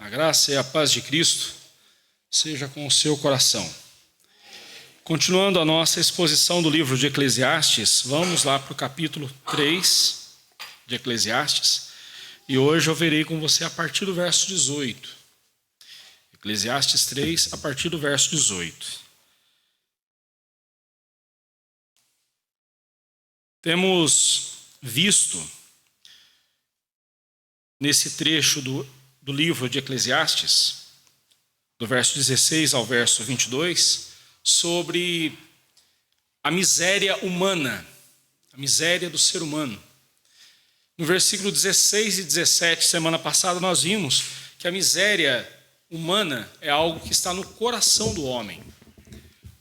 A graça e a paz de Cristo seja com o seu coração. Continuando a nossa exposição do livro de Eclesiastes, vamos lá para o capítulo 3 de Eclesiastes. E hoje eu verei com você a partir do verso 18. Eclesiastes 3, a partir do verso 18. Temos visto nesse trecho do livro de Eclesiastes, do verso 16 ao verso 22, sobre a miséria humana, a miséria do ser humano. No versículo 16 e 17, semana passada, nós vimos que a miséria humana é algo que está no coração do homem.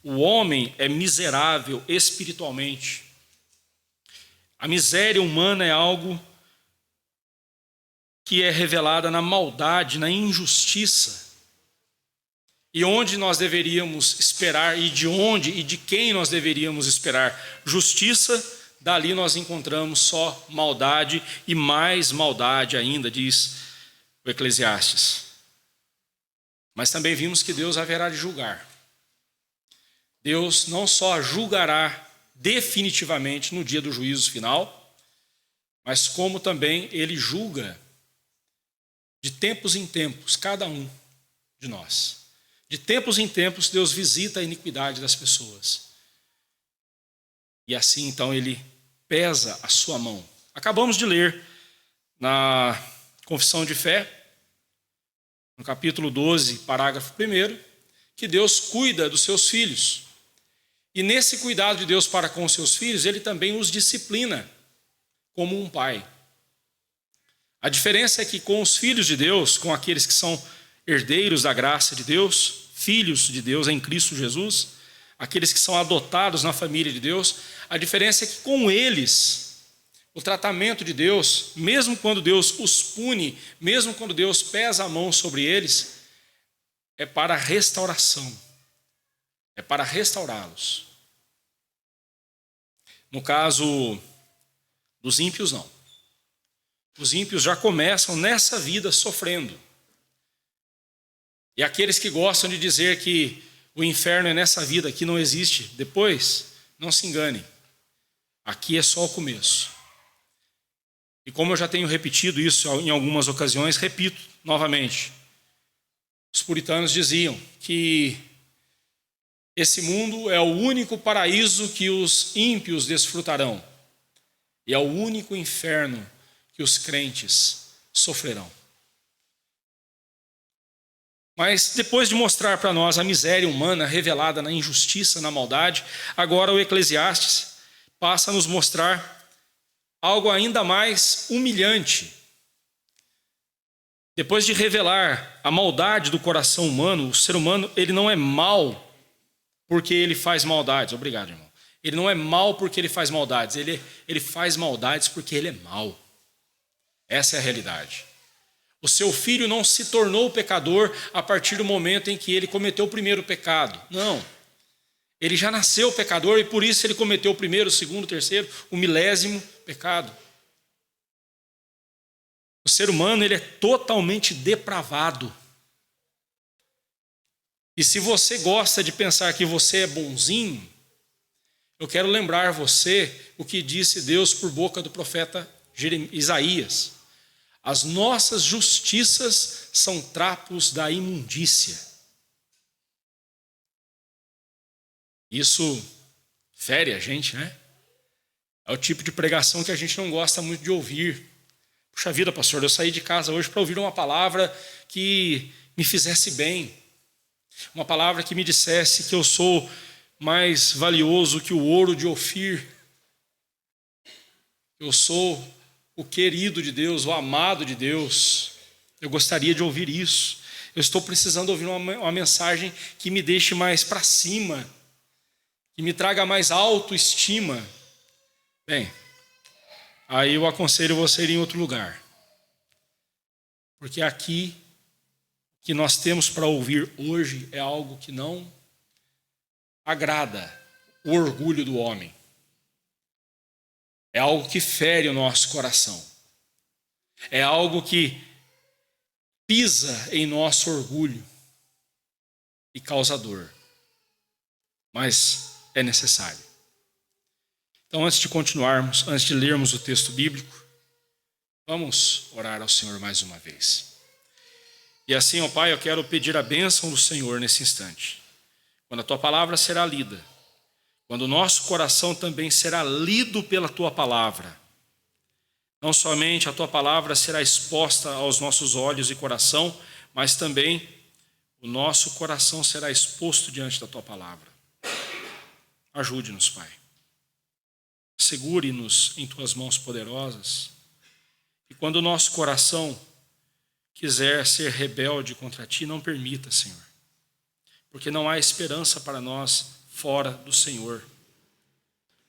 O homem é miserável espiritualmente. A miséria humana é algo que é revelada na maldade, na injustiça. E onde nós deveríamos esperar, e de onde e de quem nós deveríamos esperar justiça, dali nós encontramos só maldade e mais maldade ainda, diz o Eclesiastes. Mas também vimos que Deus haverá de julgar. Deus não só julgará definitivamente no dia do juízo final, mas como também Ele julga de tempos em tempos cada um de nós. De tempos em tempos, Deus visita a iniquidade das pessoas. E assim, então, Ele pesa a sua mão. Acabamos de ler na Confissão de Fé, no capítulo 12, parágrafo 1, que Deus cuida dos seus filhos. E nesse cuidado de Deus para com os seus filhos, Ele também os disciplina como um pai. A diferença é que com os filhos de Deus, com aqueles que são herdeiros da graça de Deus, filhos de Deus em Cristo Jesus, aqueles que são adotados na família de Deus, a diferença é que com eles, o tratamento de Deus, mesmo quando Deus os pune, mesmo quando Deus pesa a mão sobre eles, é para restauração, é para restaurá-los. No caso dos ímpios, não. Os ímpios já começam nessa vida sofrendo. E aqueles que gostam de dizer que o inferno é nessa vida, que não existe depois, não se enganem. Aqui é só o começo. E como eu já tenho repetido isso em algumas ocasiões, repito novamente. Os puritanos diziam que esse mundo é o único paraíso que os ímpios desfrutarão. E é o único inferno que os crentes sofrerão. Mas depois de mostrar para nós a miséria humana revelada na injustiça, na maldade, agora o Eclesiastes passa a nos mostrar algo ainda mais humilhante. Depois de revelar a maldade do coração humano, o ser humano ele não é mau porque ele faz maldades. Obrigado, irmão. Ele não é mau porque ele faz maldades, ele faz maldades porque ele é mau. Essa é a realidade. O seu filho não se tornou pecador a partir do momento em que ele cometeu o primeiro pecado. Não. Ele já nasceu pecador e por isso ele cometeu o primeiro, o segundo, o terceiro, o milésimo pecado. O ser humano ele é totalmente depravado. E se você gosta de pensar que você é bonzinho, eu quero lembrar você o que disse Deus por boca do profeta Isaías. As nossas justiças são trapos da imundícia. Isso fere a gente, né? É o tipo de pregação que a gente não gosta muito de ouvir. Puxa vida, pastor, eu saí de casa hoje para ouvir uma palavra que me fizesse bem. Uma palavra que me dissesse que eu sou mais valioso que o ouro de Ofir. Eu sou o querido de Deus, o amado de Deus. Eu gostaria de ouvir isso. Eu estou precisando ouvir uma mensagem que me deixe mais para cima, que me traga mais autoestima. Bem, aí eu aconselho você a ir em outro lugar. Porque aqui, o que nós temos para ouvir hoje é algo que não agrada o orgulho do homem. É algo que fere o nosso coração. É algo que pisa em nosso orgulho e causa dor, mas é necessário. Então, antes de continuarmos, antes de lermos o texto bíblico, vamos orar ao Senhor mais uma vez. E assim, ó Pai, eu quero pedir a bênção do Senhor nesse instante. Quando a Tua palavra será lida, quando o nosso coração também será lido pela Tua palavra, não somente a Tua palavra será exposta aos nossos olhos e coração, mas também o nosso coração será exposto diante da Tua palavra. Ajude-nos, Pai. Segure-nos em Tuas mãos poderosas. E quando o nosso coração quiser ser rebelde contra Ti, não permita, Senhor. Porque não há esperança para nós fora do Senhor.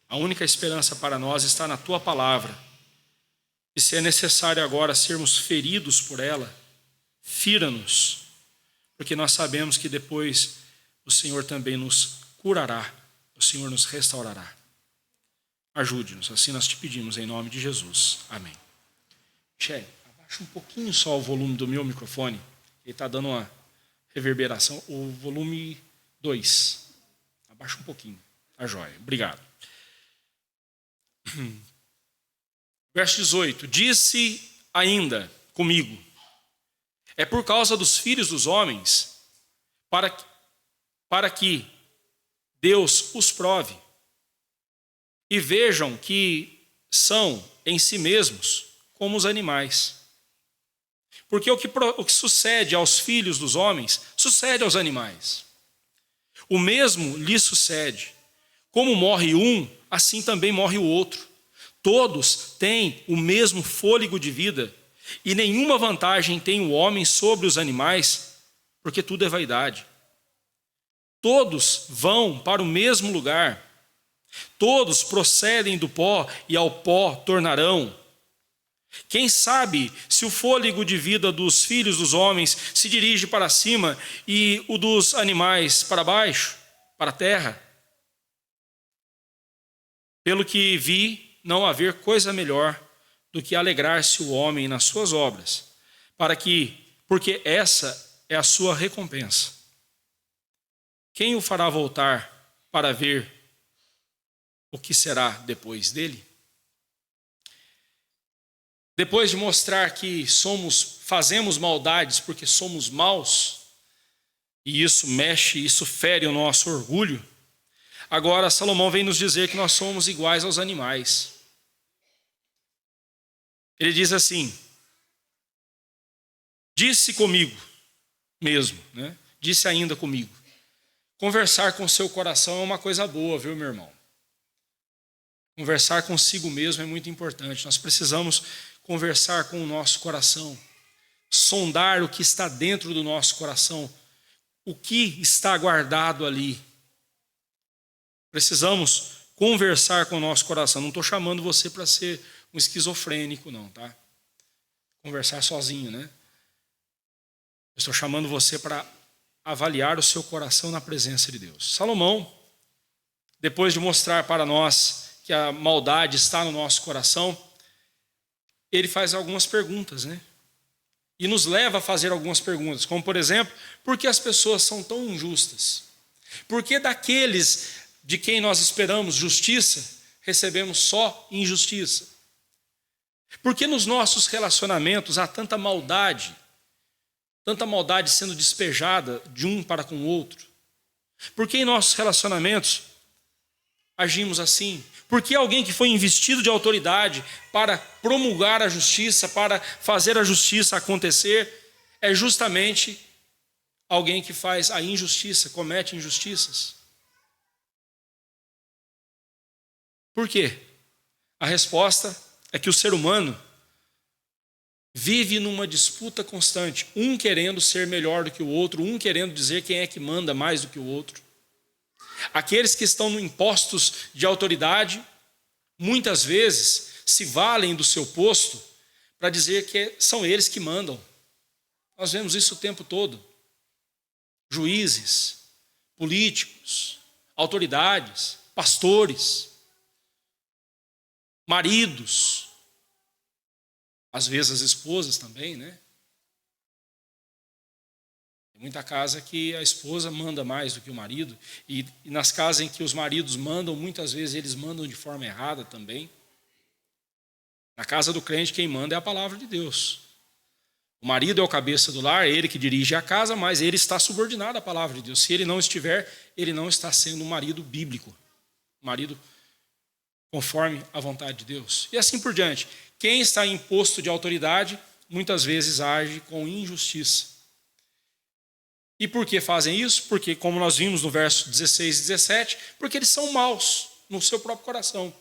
A única esperança para nós está na Tua palavra. E se é necessário agora sermos feridos por ela, fira-nos. Porque nós sabemos que depois o Senhor também nos curará. O Senhor nos restaurará. Ajude-nos, assim nós te pedimos em nome de Jesus. Amém. Michele, abaixa um pouquinho só o volume do meu microfone. Ele está dando uma reverberação. O volume 2. Abaixa um pouquinho. Tá jóia. Obrigado. Verso 18. Disse ainda comigo: é por causa dos filhos dos homens, para que Deus os prove, e vejam que são em si mesmos como os animais. Porque o que sucede aos filhos dos homens, sucede aos animais. O mesmo lhes sucede. Como morre um, assim também morre o outro. Todos têm o mesmo fôlego de vida, e nenhuma vantagem tem o homem sobre os animais, porque tudo é vaidade. Todos vão para o mesmo lugar. Todos procedem do pó e ao pó tornarão. Quem sabe se o fôlego de vida dos filhos dos homens se dirige para cima e o dos animais para baixo, para a terra? Pelo que vi, não haver coisa melhor do que alegrar-se o homem nas suas obras, porque essa é a sua recompensa. Quem o fará voltar para ver o que será depois dele? Depois de mostrar que fazemos maldades porque somos maus, e isso fere o nosso orgulho, agora Salomão vem nos dizer que nós somos iguais aos animais. Ele diz assim: disse comigo mesmo, né? Disse ainda comigo. Conversar com o seu coração é uma coisa boa, viu, meu irmão? Conversar consigo mesmo é muito importante. Nós precisamos conversar com o nosso coração, sondar o que está dentro do nosso coração, o que está guardado ali. Precisamos conversar com o nosso coração. Não estou chamando você para ser um esquizofrênico, não, tá? Conversar sozinho, né? Estou chamando você para avaliar o seu coração na presença de Deus. Salomão, depois de mostrar para nós que a maldade está no nosso coração, ele faz algumas perguntas, né? E nos leva a fazer algumas perguntas, como por exemplo, por que as pessoas são tão injustas? Por que daqueles de quem nós esperamos justiça, recebemos só injustiça? Por que nos nossos relacionamentos há tanta maldade sendo despejada de um para com o outro? Por que em nossos relacionamentos agimos assim? Por que alguém que foi investido de autoridade para promulgar a justiça, para fazer a justiça acontecer, é justamente alguém que faz a injustiça, comete injustiças? Por quê? A resposta é que o ser humano vive numa disputa constante, um querendo ser melhor do que o outro, um querendo dizer quem é que manda mais do que o outro. Aqueles que estão em postos de autoridade, muitas vezes se valem do seu posto para dizer que são eles que mandam. Nós vemos isso o tempo todo. Juízes, políticos, autoridades, pastores, maridos, às vezes as esposas também, né? Muita casa que a esposa manda mais do que o marido, e nas casas em que os maridos mandam, muitas vezes eles mandam de forma errada também. Na casa do crente, quem manda é a palavra de Deus. O marido é o cabeça do lar, é ele que dirige a casa, mas ele está subordinado à palavra de Deus. Se ele não estiver, ele não está sendo um marido bíblico, um marido conforme a vontade de Deus. E assim por diante. Quem está em posto de autoridade, muitas vezes age com injustiça. E por que fazem isso? Porque, como nós vimos no verso 16 e 17, porque eles são maus no seu próprio coração.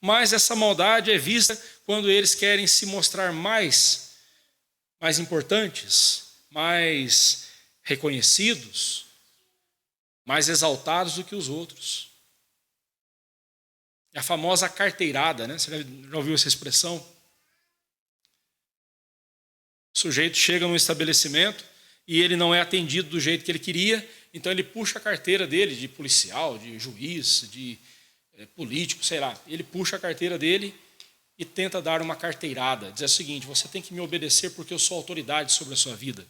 Mas essa maldade é vista quando eles querem se mostrar mais importantes, mais reconhecidos, mais exaltados do que os outros. É a famosa carteirada, né? Você já ouviu essa expressão? O sujeito chega num estabelecimento e ele não é atendido do jeito que ele queria, então ele puxa a carteira dele de policial, de juiz, de político, sei lá. Ele puxa a carteira dele e tenta dar uma carteirada. Diz o seguinte: você tem que me obedecer porque eu sou autoridade sobre a sua vida.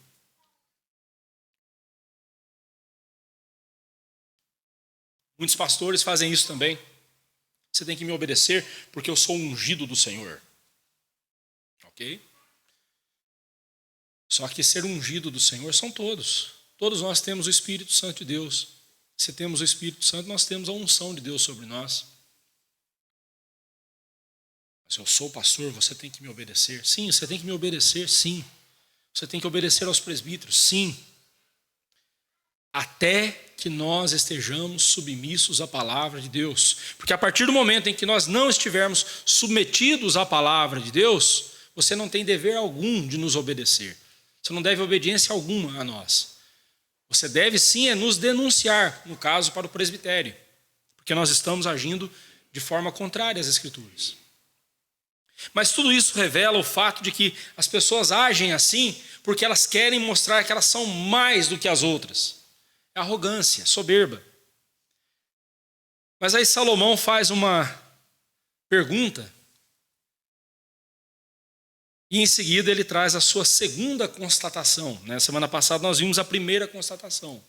Muitos pastores fazem isso também. Você tem que me obedecer porque eu sou ungido do Senhor. Ok? Só que ser ungido do Senhor são todos. Todos nós temos o Espírito Santo de Deus. Se temos o Espírito Santo, nós temos a unção de Deus sobre nós. Se eu sou pastor, você tem que me obedecer. Sim, você tem que me obedecer, sim. Você tem que obedecer aos presbíteros, sim. Até que nós estejamos submissos à palavra de Deus. Porque a partir do momento em que nós não estivermos submetidos à palavra de Deus, você não tem dever algum de nos obedecer. Você não deve obediência alguma a nós. Você deve sim nos denunciar, no caso para o presbitério, porque nós estamos agindo de forma contrária às Escrituras. Mas tudo isso revela o fato de que as pessoas agem assim porque elas querem mostrar que elas são mais do que as outras. É arrogância, soberba. Mas aí Salomão faz uma pergunta e em seguida ele traz a sua segunda constatação. Na semana passada nós vimos a primeira constatação.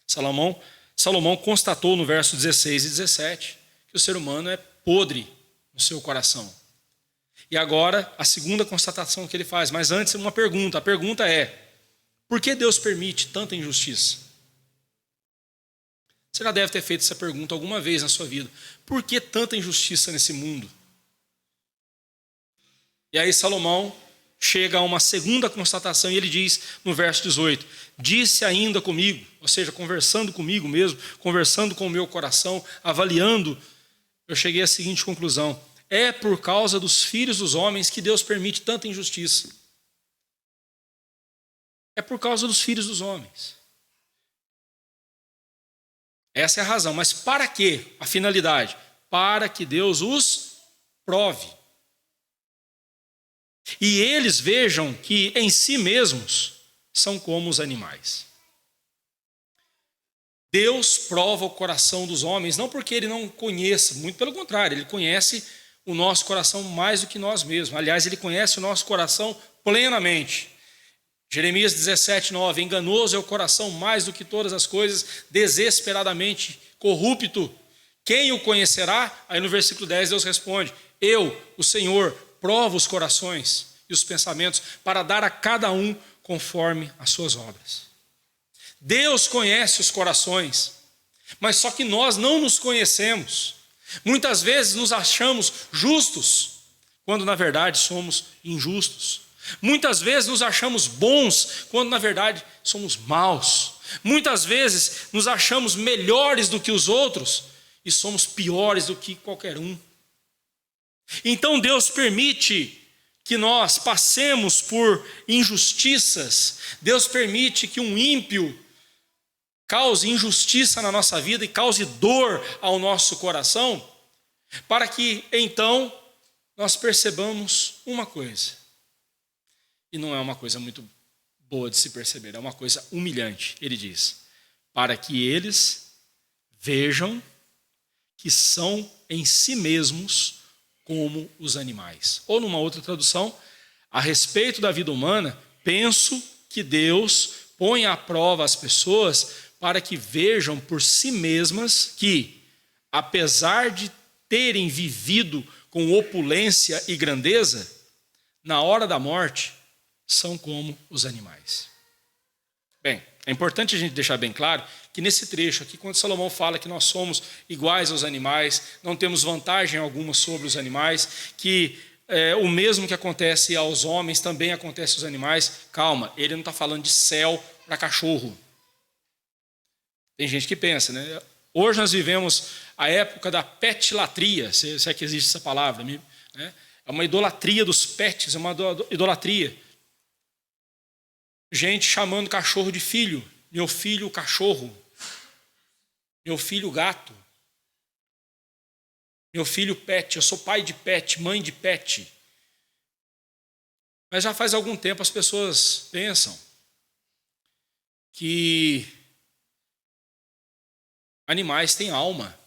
Salomão constatou no verso 16 e 17 que o ser humano é podre no seu coração. E agora a segunda constatação que ele faz. Mas antes uma pergunta. A pergunta é: por que Deus permite tanta injustiça? Você já deve ter feito essa pergunta alguma vez na sua vida. Por que tanta injustiça nesse mundo? E aí Salomão chega a uma segunda constatação e ele diz no verso 18: disse ainda comigo, ou seja, conversando comigo mesmo, conversando com o meu coração, avaliando, eu cheguei à seguinte conclusão: é por causa dos filhos dos homens que Deus permite tanta injustiça. É por causa dos filhos dos homens. Essa é a razão. Mas para quê? A finalidade? Para que Deus os prove. E eles vejam que em si mesmos são como os animais. Deus prova o coração dos homens, não porque ele não conheça, muito pelo contrário, ele conhece o nosso coração mais do que nós mesmos. Aliás, ele conhece o nosso coração plenamente. Jeremias 17:9, enganoso é o coração mais do que todas as coisas, desesperadamente corrupto. Quem o conhecerá? Aí no versículo 10 Deus responde: eu, o Senhor, provo os corações e os pensamentos para dar a cada um conforme as suas obras. Deus conhece os corações, mas só que nós não nos conhecemos. Muitas vezes nos achamos justos, quando na verdade somos injustos. Muitas vezes nos achamos bons, quando na verdade somos maus. Muitas vezes nos achamos melhores do que os outros e somos piores do que qualquer um. Então Deus permite que nós passemos por injustiças. Deus permite que um ímpio cause injustiça na nossa vida e cause dor ao nosso coração, para que então nós percebamos uma coisa. E não é uma coisa muito boa de se perceber, é uma coisa humilhante. Ele diz: para que eles vejam que são em si mesmos como os animais. Ou numa outra tradução: a respeito da vida humana, penso que Deus põe à prova as pessoas para que vejam por si mesmas que, apesar de terem vivido com opulência e grandeza, na hora da morte, são como os animais. Bem, é importante a gente deixar bem claro que nesse trecho aqui, quando Salomão fala que nós somos iguais aos animais, não temos vantagem alguma sobre os animais, que o mesmo que acontece aos homens também acontece aos animais, calma, ele não está falando de céu para cachorro. Tem gente que pensa, né? Hoje nós vivemos a época da petilatria, se é que existe essa palavra, né? É uma idolatria dos pets, é uma idolatria. Gente chamando cachorro de filho, meu filho cachorro, meu filho gato, meu filho pet, eu sou pai de pet, mãe de pet. Mas já faz algum tempo as pessoas pensam que animais têm alma.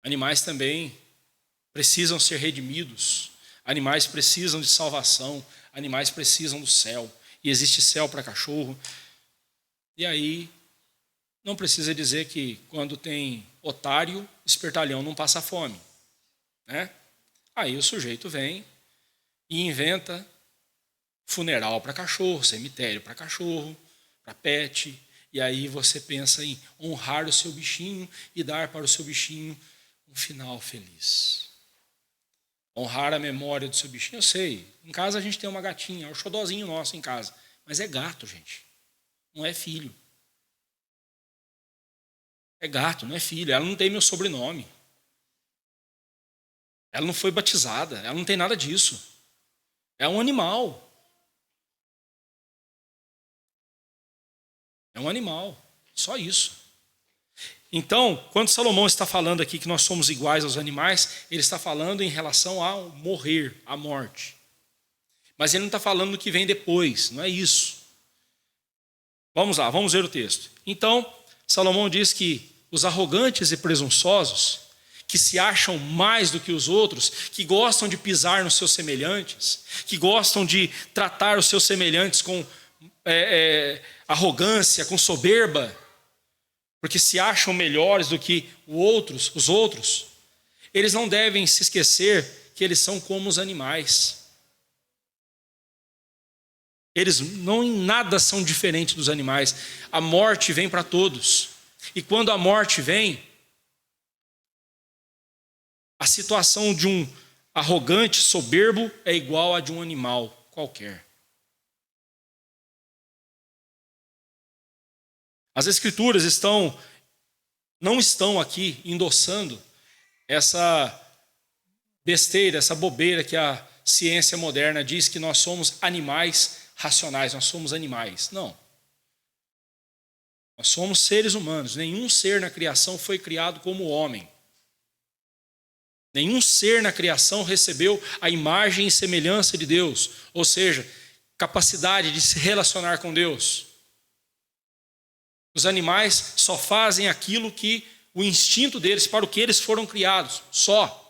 Animais também precisam ser redimidos. Animais precisam de salvação. Animais precisam do céu. E existe céu para cachorro. E aí, não precisa dizer que quando tem otário, espertalhão não passa fome, né? Aí o sujeito vem e inventa funeral para cachorro, cemitério para cachorro, para pet. E aí você pensa em honrar o seu bichinho e dar para o seu bichinho um final feliz. Honrar a memória do seu bichinho, eu sei. Em casa a gente tem uma gatinha, é o xodózinho nosso em casa. Mas é gato, gente. Não é filho. É gato, não é filho. Ela não tem meu sobrenome. Ela não foi batizada. Ela não tem nada disso. É um animal. É um animal. Só isso. Então, quando Salomão está falando aqui que nós somos iguais aos animais, ele está falando em relação ao morrer, à morte. Mas ele não está falando do que vem depois, não é isso. Vamos lá, vamos ver o texto. Então, Salomão diz que os arrogantes e presunçosos, que se acham mais do que os outros, que gostam de pisar nos seus semelhantes, que gostam de tratar os seus semelhantes com arrogância, com soberba, porque se acham melhores do que os outros, eles não devem se esquecer que eles são como os animais. Eles não em nada são diferentes dos animais. A morte vem para todos. E quando a morte vem, a situação de um arrogante, soberbo, é igual a de um animal qualquer. As Escrituras não estão aqui endossando essa besteira, essa bobeira que a ciência moderna diz que nós somos animais racionais, nós somos animais. Não. Nós somos seres humanos. Nenhum ser na criação foi criado como homem. Nenhum ser na criação recebeu a imagem e semelhança de Deus, ou seja, capacidade de se relacionar com Deus. Os animais só fazem aquilo que o instinto deles, para o que eles foram criados, só.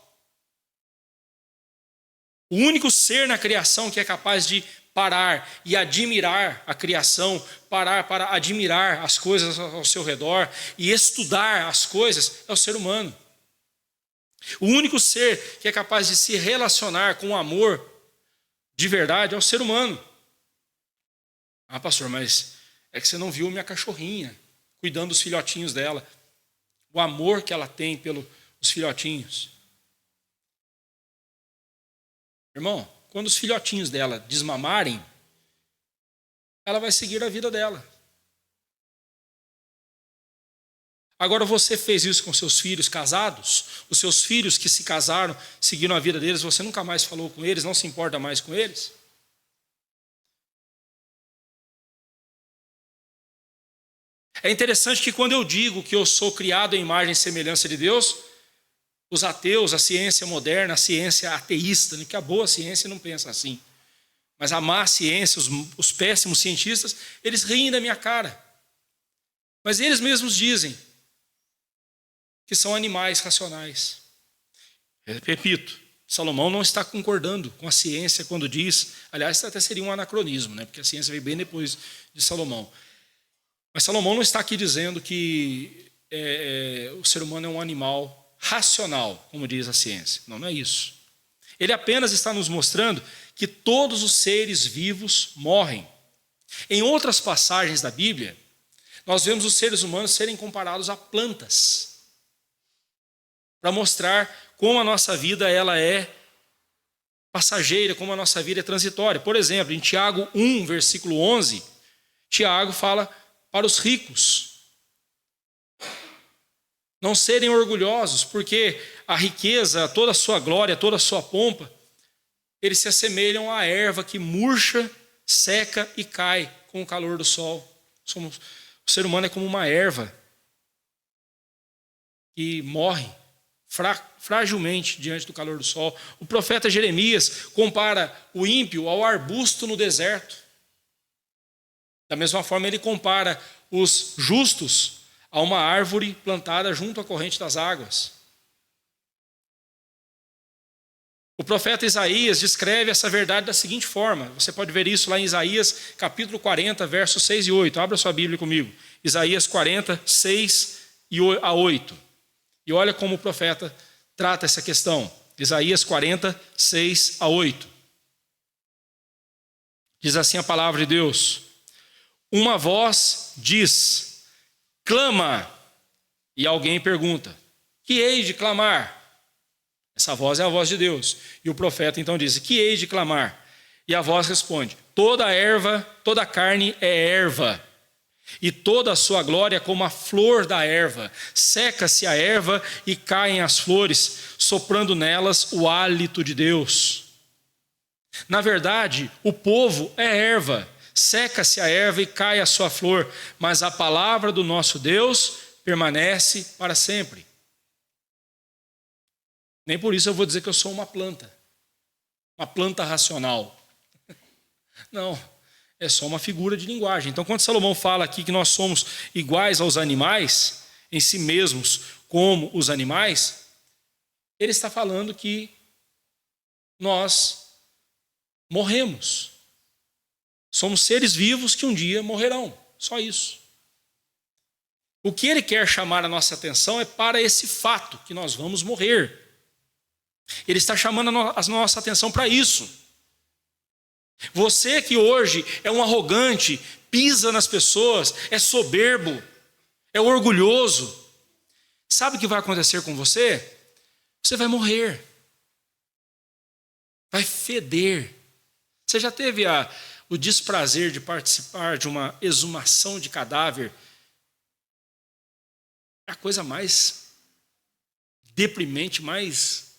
O único ser na criação que é capaz de parar e admirar a criação, parar para admirar as coisas ao seu redor e estudar as coisas é o ser humano. O único ser que é capaz de se relacionar com amor de verdade é o ser humano. Ah, pastor, mas é que você não viu minha cachorrinha cuidando dos filhotinhos dela. O amor que ela tem pelos filhotinhos. Irmão, quando os filhotinhos dela desmamarem, ela vai seguir a vida dela. Agora você fez isso com seus filhos casados, os seus filhos que se casaram, seguiram a vida deles, você nunca mais falou com eles, não se importa mais com eles? É interessante que quando eu digo que eu sou criado à imagem e semelhança de Deus, os ateus, a ciência moderna, a ciência ateísta, que a boa ciência não pensa assim, mas a má ciência, os péssimos cientistas, eles riem da minha cara. Mas eles mesmos dizem que são animais racionais. Repito, Salomão não está concordando com a ciência quando diz, aliás, isso até seria um anacronismo, né? Porque a ciência veio bem depois de Salomão. Mas Salomão não está aqui dizendo que o ser humano é um animal racional, como diz a ciência. Não, não é isso. Ele apenas está nos mostrando que todos os seres vivos morrem. Em outras passagens da Bíblia, nós vemos os seres humanos serem comparados a plantas, para mostrar como a nossa vida ela é passageira, como a nossa vida é transitória. Por exemplo, em Tiago 1, versículo 11, Tiago fala para os ricos não serem orgulhosos, porque a riqueza, toda a sua glória, toda a sua pompa, eles se assemelham à erva que murcha, seca e cai com o calor do sol. O ser humano é como uma erva que morre fragilmente diante do calor do sol. O profeta Jeremias compara o ímpio ao arbusto no deserto. Da mesma forma, ele compara os justos a uma árvore plantada junto à corrente das águas. O profeta Isaías descreve essa verdade da seguinte forma. Você pode ver isso lá em Isaías capítulo 40, versos 6 e 8. Abra sua Bíblia comigo. Isaías 40, 6 a 8. E olha como o profeta trata essa questão. Isaías 40, 6 a 8. Diz assim a palavra de Deus: uma voz diz, clama. E alguém pergunta, que hei de clamar? Essa voz é a voz de Deus. E o profeta então diz, que hei de clamar? E a voz responde, toda erva, toda carne é erva, e toda a sua glória como a flor da erva. Seca-se a erva e caem as flores, soprando nelas o hálito de Deus. Na verdade, o povo é erva. Seca-se a erva e cai a sua flor, mas a palavra do nosso Deus permanece para sempre. Nem por isso eu vou dizer que eu sou uma planta racional. Não, é só uma figura de linguagem. Então, quando Salomão fala aqui que nós somos iguais aos animais, em si mesmos como os animais, ele está falando que nós morremos. Somos seres vivos que um dia morrerão. Só isso. O que ele quer chamar a nossa atenção é para esse fato, que nós vamos morrer. Ele está chamando a nossa atenção para isso. Você que hoje é um arrogante, pisa nas pessoas, é soberbo, é orgulhoso, sabe o que vai acontecer com você? Você vai morrer. Vai feder. Você já teve o desprazer de participar de uma exumação de cadáver? É a coisa mais deprimente, mais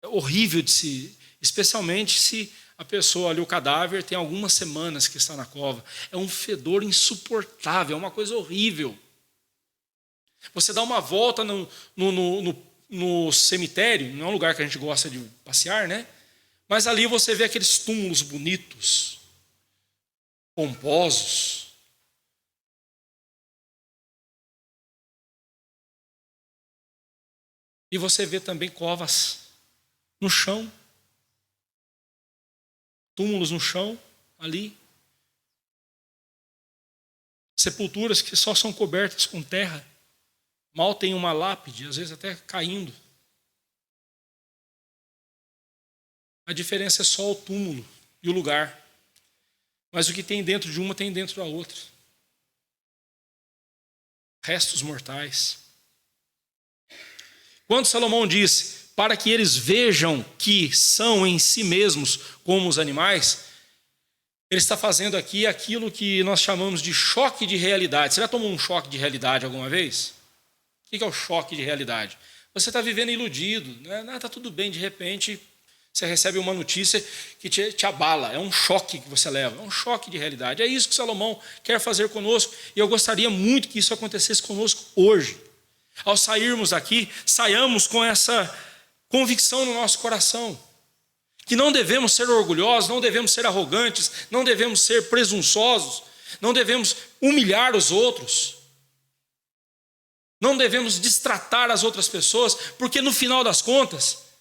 horrível de se, especialmente se a pessoa ali, o cadáver, tem algumas semanas que está na cova. É um fedor insuportável, é uma coisa horrível. Você dá uma volta no cemitério, não é um lugar que a gente gosta de passear, né? Mas ali você vê aqueles túmulos bonitos, pomposos. E você vê também covas no chão. Túmulos no chão, ali. Sepulturas que só são cobertas com terra. Mal tem uma lápide, às vezes até caindo. A diferença é só o túmulo e o lugar. Mas o que tem dentro de uma tem dentro da outra. Restos mortais. Quando Salomão diz, para que eles vejam que são em si mesmos como os animais, ele está fazendo aqui aquilo que nós chamamos de choque de realidade. Você já tomou um choque de realidade alguma vez? O que é o choque de realidade? Você está vivendo iludido, né? Está tudo bem, de repente você recebe uma notícia que te abala, é um choque que você leva, é um choque de realidade. É isso que Salomão quer fazer conosco, e eu gostaria muito que isso acontecesse conosco hoje. Ao sairmos daqui, saiamos com essa convicção no nosso coração, que não devemos ser orgulhosos, não devemos ser arrogantes, não devemos ser presunçosos, não devemos humilhar os outros, não devemos destratar as outras pessoas, porque no final das contas,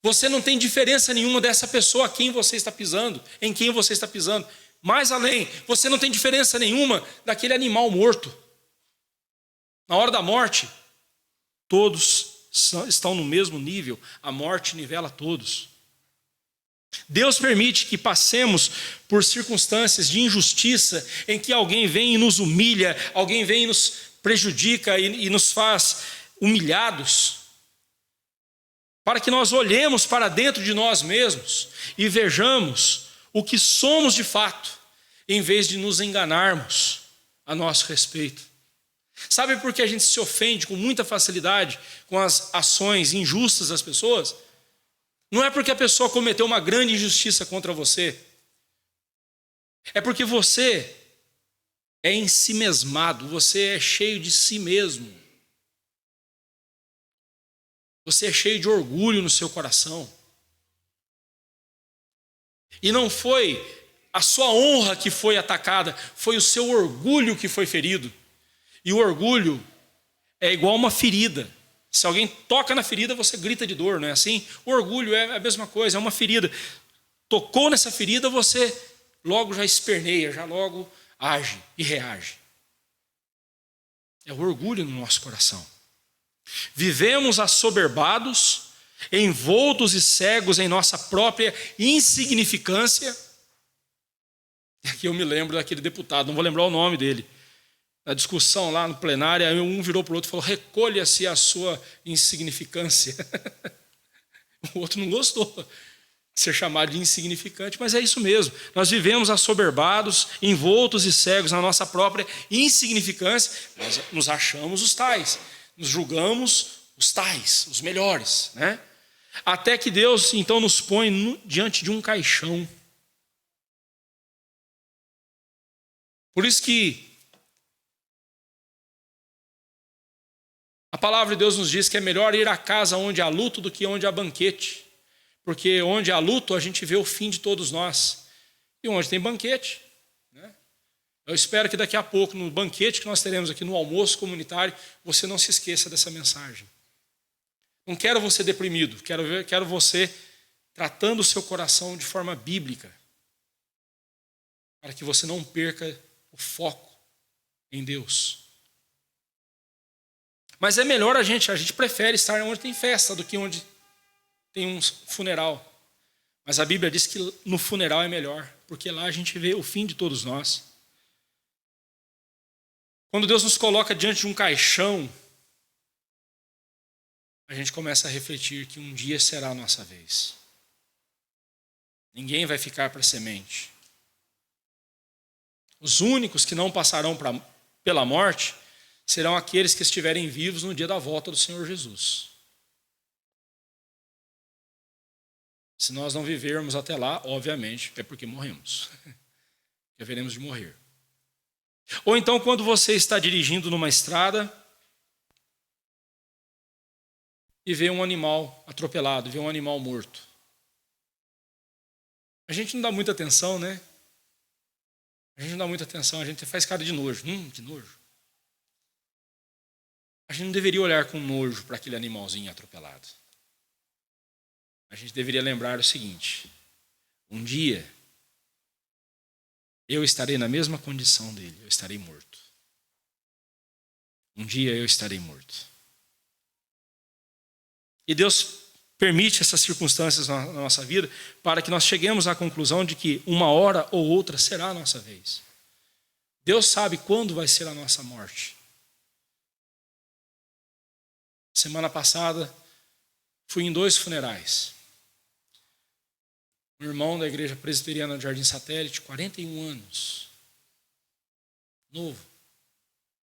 Você não tem diferença nenhuma dessa pessoa a quem você está pisando, em quem você está pisando. Mais além, você não tem diferença nenhuma daquele animal morto. Na hora da morte, todos estão no mesmo nível. A morte nivela todos. Deus permite que passemos por circunstâncias de injustiça, em que alguém vem e nos humilha, alguém vem e nos prejudica e nos faz humilhados, para que nós olhemos para dentro de nós mesmos e vejamos o que somos de fato, em vez de nos enganarmos a nosso respeito. Sabe por que a gente se ofende com muita facilidade com as ações injustas das pessoas? Não é porque a pessoa cometeu uma grande injustiça contra você. É porque você é ensimesmado, você é cheio de si mesmo. Você é cheio de orgulho no seu coração. E não foi a sua honra que foi atacada, foi o seu orgulho que foi ferido. E o orgulho é igual uma ferida. Se alguém toca na ferida, você grita de dor, não é assim? O orgulho é a mesma coisa, é uma ferida. Tocou nessa ferida, você logo já esperneia, já logo age e reage. É o orgulho no nosso coração. Vivemos assoberbados, envoltos e cegos em nossa própria insignificância. Aqui eu me lembro daquele deputado, não vou lembrar o nome dele. Na discussão lá no plenário, aí um virou para o outro e falou: recolha-se a sua insignificância. O outro não gostou de ser chamado de insignificante, mas é isso mesmo. Nós vivemos assoberbados, envoltos e cegos na nossa própria insignificância. Nós nos achamos os tais, nos julgamos os tais, os melhores, né? Até que Deus então nos põe diante de um caixão. Por isso que a palavra de Deus nos diz que é melhor ir à casa onde há luto do que onde há banquete. Porque onde há luto, a gente vê o fim de todos nós. E onde tem banquete, né? Eu espero que daqui a pouco, no banquete que nós teremos aqui, no almoço comunitário, você não se esqueça dessa mensagem. Não quero você deprimido, quero você tratando o seu coração de forma bíblica, para que você não perca o foco em Deus. Mas é melhor a gente prefere estar onde tem festa do que onde tem um funeral. Mas a Bíblia diz que no funeral é melhor, porque lá a gente vê o fim de todos nós. Quando Deus nos coloca diante de um caixão, a gente começa a refletir que um dia será a nossa vez. Ninguém vai ficar para semente. Os únicos que não passarão pela morte serão aqueles que estiverem vivos no dia da volta do Senhor Jesus. Se nós não vivermos até lá, obviamente, é porque morremos. Haveremos de morrer. Ou então, quando você está dirigindo numa estrada e vê um animal atropelado, vê um animal morto. A gente não dá muita atenção, né? A gente não dá muita atenção, a gente faz cara de nojo. Que nojo. A gente não deveria olhar com nojo para aquele animalzinho atropelado. A gente deveria lembrar o seguinte: um dia eu estarei na mesma condição dele, eu estarei morto. Um dia eu estarei morto. E Deus permite essas circunstâncias na nossa vida para que nós cheguemos à conclusão de que uma hora ou outra será a nossa vez. Deus sabe quando vai ser a nossa morte. Semana passada, fui em 2 funerais. Um irmão da igreja presbiteriana do Jardim Satélite, 41 anos. Novo.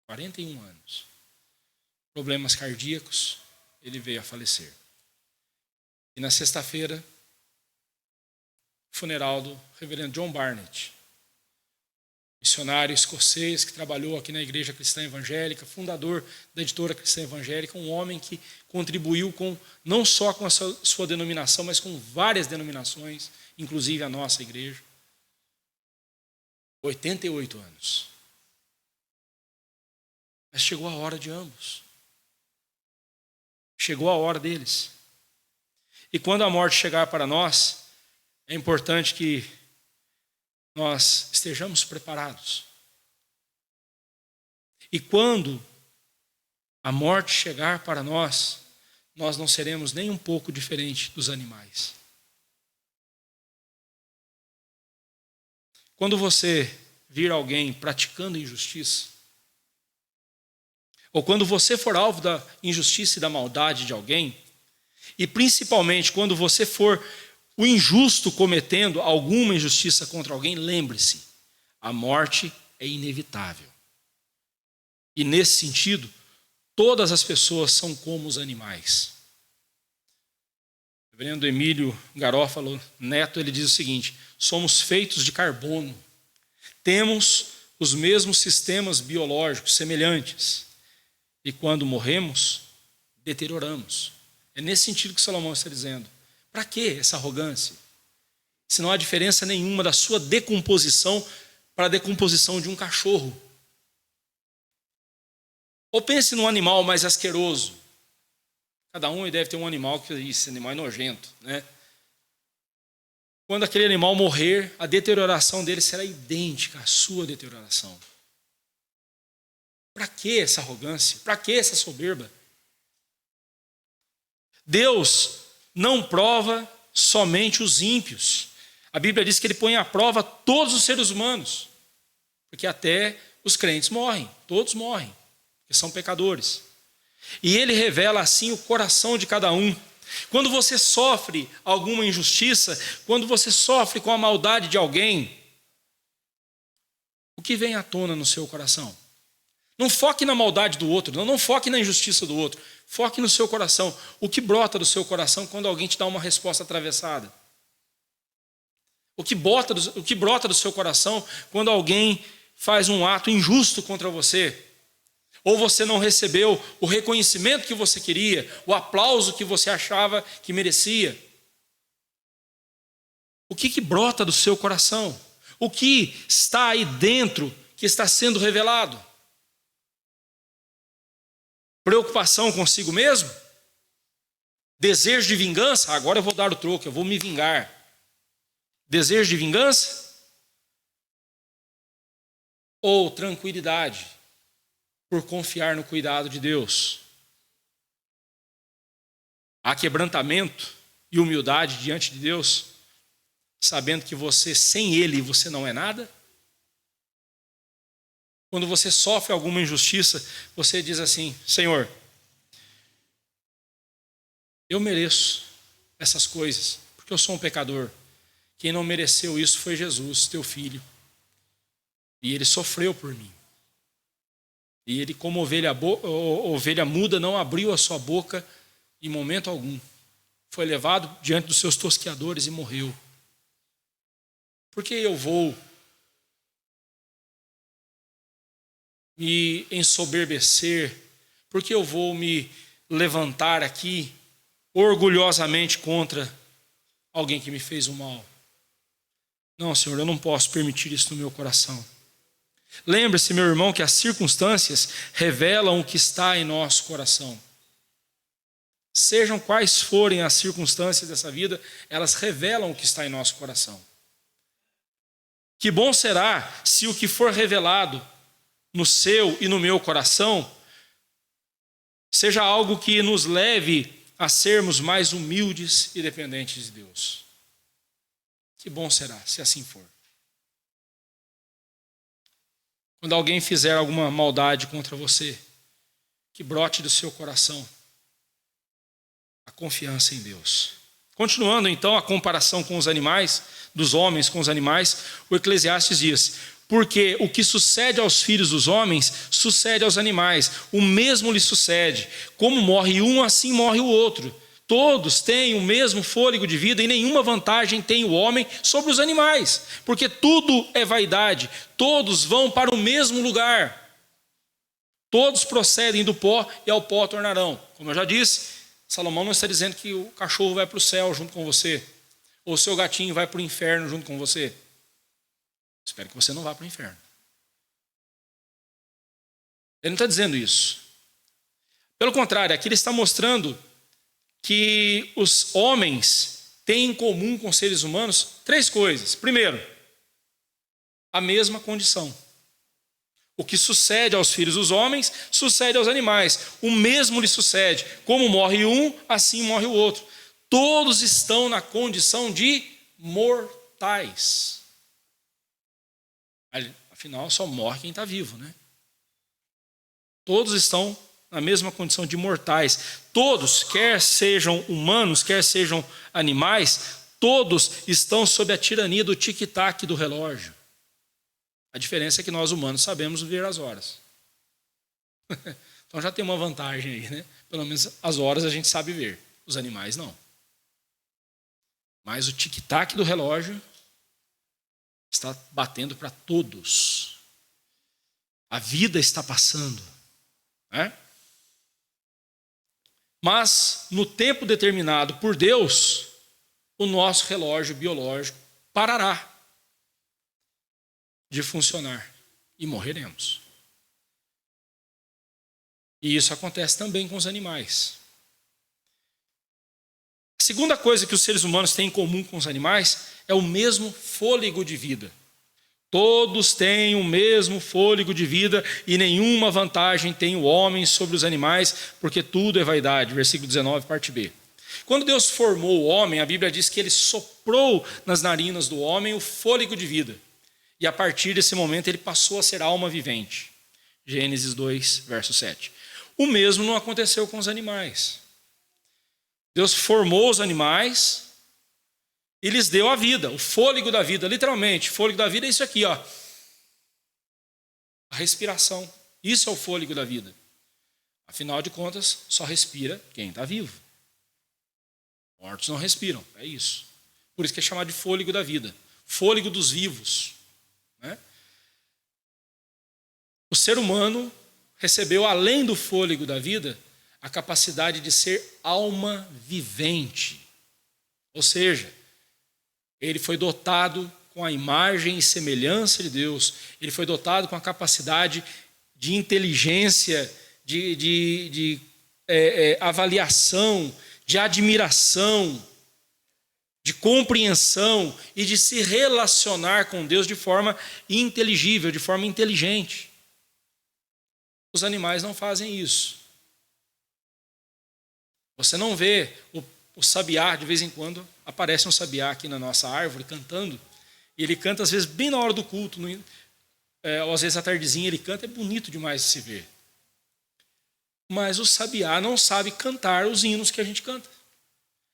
41 anos. Problemas cardíacos, ele veio a falecer. E na sexta-feira, funeral do reverendo John Barnett, missionário escocês que trabalhou aqui na Igreja Cristã Evangélica, fundador da Editora Cristã Evangélica, um homem que contribuiu não só com a sua denominação, mas com várias denominações, inclusive a nossa igreja. 88 anos. Mas chegou a hora de ambos. Chegou a hora deles. E quando a morte chegar para nós, é importante que nós estejamos preparados. E quando a morte chegar para nós, nós não seremos nem um pouco diferente dos animais. Quando você vir alguém praticando injustiça, ou quando você for alvo da injustiça e da maldade de alguém, e principalmente quando você for o injusto cometendo alguma injustiça contra alguém, lembre-se, a morte é inevitável. E nesse sentido, todas as pessoas são como os animais. O reverendo Emílio Garófalo Neto, ele diz o seguinte: somos feitos de carbono, temos os mesmos sistemas biológicos semelhantes, e quando morremos, deterioramos. É nesse sentido que Salomão está dizendo. Para que essa arrogância? Se não há diferença nenhuma da sua decomposição para a decomposição de um cachorro. Ou pense num animal mais asqueroso. Cada um deve ter um animal que esse animal é nojento, né? Quando aquele animal morrer, a deterioração dele será idêntica à sua deterioração. Para que essa arrogância? Para que essa soberba? Deus não prova somente os ímpios. A Bíblia diz que ele põe à prova todos os seres humanos, porque até os crentes morrem, todos morrem, porque são pecadores. E ele revela assim o coração de cada um. Quando você sofre alguma injustiça, quando você sofre com a maldade de alguém, o que vem à tona no seu coração? Não foque na maldade do outro, não foque na injustiça do outro, foque no seu coração. O que brota do seu coração quando alguém te dá uma resposta atravessada? O que brota do seu coração quando alguém faz um ato injusto contra você? Ou você não recebeu o reconhecimento que você queria, o aplauso que você achava que merecia? O que brota do seu coração? O que está aí dentro que está sendo revelado? Preocupação consigo mesmo? Desejo de vingança? Agora eu vou dar o troco, eu vou me vingar. Desejo de vingança? Ou tranquilidade, por confiar no cuidado de Deus? Há quebrantamento e humildade diante de Deus, sabendo que você, sem Ele, você não é nada? Quando você sofre alguma injustiça, você diz assim: Senhor, eu mereço essas coisas, porque eu sou um pecador. Quem não mereceu isso foi Jesus, teu filho. E ele sofreu por mim. E ele, como ovelha muda, não abriu a sua boca em momento algum. Foi levado diante dos seus tosqueadores e morreu. Por que eu vou me ensoberbecer? Por que eu vou me levantar aqui orgulhosamente contra alguém que me fez o mal? Não, Senhor, eu não posso permitir isso no meu coração. Lembre-se, meu irmão, que as circunstâncias revelam o que está em nosso coração. Sejam quais forem as circunstâncias dessa vida, elas revelam o que está em nosso coração. Que bom será se o que for revelado no seu e no meu coração seja algo que nos leve a sermos mais humildes e dependentes de Deus. Que bom será se assim for. Quando alguém fizer alguma maldade contra você, que brote do seu coração a confiança em Deus. Continuando então a comparação com os animais, dos homens com os animais, o Eclesiastes diz: porque o que sucede aos filhos dos homens, sucede aos animais, o mesmo lhe sucede. Como morre um, assim morre o outro. Todos têm o mesmo fôlego de vida e nenhuma vantagem tem o homem sobre os animais, porque tudo é vaidade, todos vão para o mesmo lugar. Todos procedem do pó e ao pó tornarão. Como eu já disse, Salomão não está dizendo que o cachorro vai para o céu junto com você, ou o seu gatinho vai para o inferno junto com você. Espero que você não vá para o inferno. Ele não está dizendo isso. Pelo contrário, aqui ele está mostrando que os homens têm em comum com os seres humanos? 3 coisas. Primeiro, a mesma condição. O que sucede aos filhos dos homens, sucede aos animais. O mesmo lhe sucede. Como morre um, assim morre o outro. Todos estão na condição de mortais. Afinal, só morre quem está vivo, né? Todos estão na mesma condição de mortais. Todos, quer sejam humanos, quer sejam animais, todos estão sob a tirania do tic-tac do relógio. A diferença é que nós humanos sabemos ver as horas. Então já tem uma vantagem aí, né? Pelo menos as horas a gente sabe ver. Os animais não. Mas o tic-tac do relógio está batendo para todos. A vida está passando, né? Mas no tempo determinado por Deus, o nosso relógio biológico parará de funcionar e morreremos. E isso acontece também com os animais. A segunda coisa que os seres humanos têm em comum com os animais é o mesmo fôlego de vida. Todos têm o mesmo fôlego de vida e nenhuma vantagem tem o homem sobre os animais, porque tudo é vaidade. Versículo 19, parte B. Quando Deus formou o homem, a Bíblia diz que ele soprou nas narinas do homem o fôlego de vida. E a partir desse momento ele passou a ser alma vivente. Gênesis 2, verso 7. O mesmo não aconteceu com os animais. Deus formou os animais e lhes deu a vida, o fôlego da vida, literalmente. O fôlego da vida é isso aqui, ó. A respiração. Isso é o fôlego da vida. Afinal de contas, só respira quem está vivo. Mortos não respiram, é isso. Por isso que é chamado de fôlego da vida. Fôlego dos vivos. Né? O ser humano recebeu, além do fôlego da vida, a capacidade de ser alma vivente. Ou seja, ele foi dotado com a imagem e semelhança de Deus. Ele foi dotado com a capacidade de inteligência, de avaliação, de admiração, de compreensão e de se relacionar com Deus de forma inteligível, de forma inteligente. Os animais não fazem isso. Você não vê o sabiá, de vez em quando, aparece um sabiá aqui na nossa árvore cantando, e ele canta às vezes bem na hora do culto, ou às vezes à tardezinha ele canta, é bonito demais de se ver. Mas o sabiá não sabe cantar os hinos que a gente canta.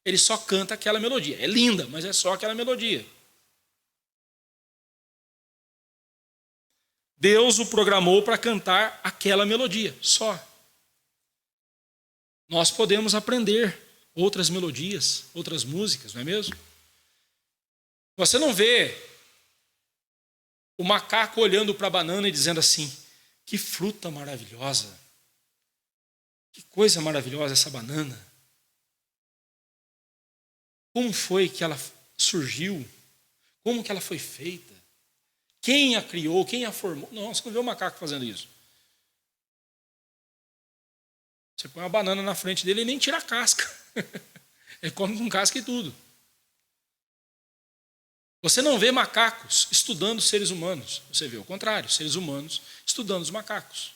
Ele só canta aquela melodia. É linda, mas é só aquela melodia. Deus o programou para cantar aquela melodia, só. Nós podemos aprender outras melodias, outras músicas, não é mesmo? Você não vê o macaco olhando para a banana e dizendo assim: que fruta maravilhosa, que coisa maravilhosa essa banana. Como foi que ela surgiu? Como que ela foi feita? Quem a criou? Quem a formou? Não, você não vê o macaco fazendo isso. Você põe uma banana na frente dele e nem tira a casca. Ele come com casca e tudo. Você não vê macacos estudando seres humanos. Você vê o contrário, seres humanos estudando os macacos.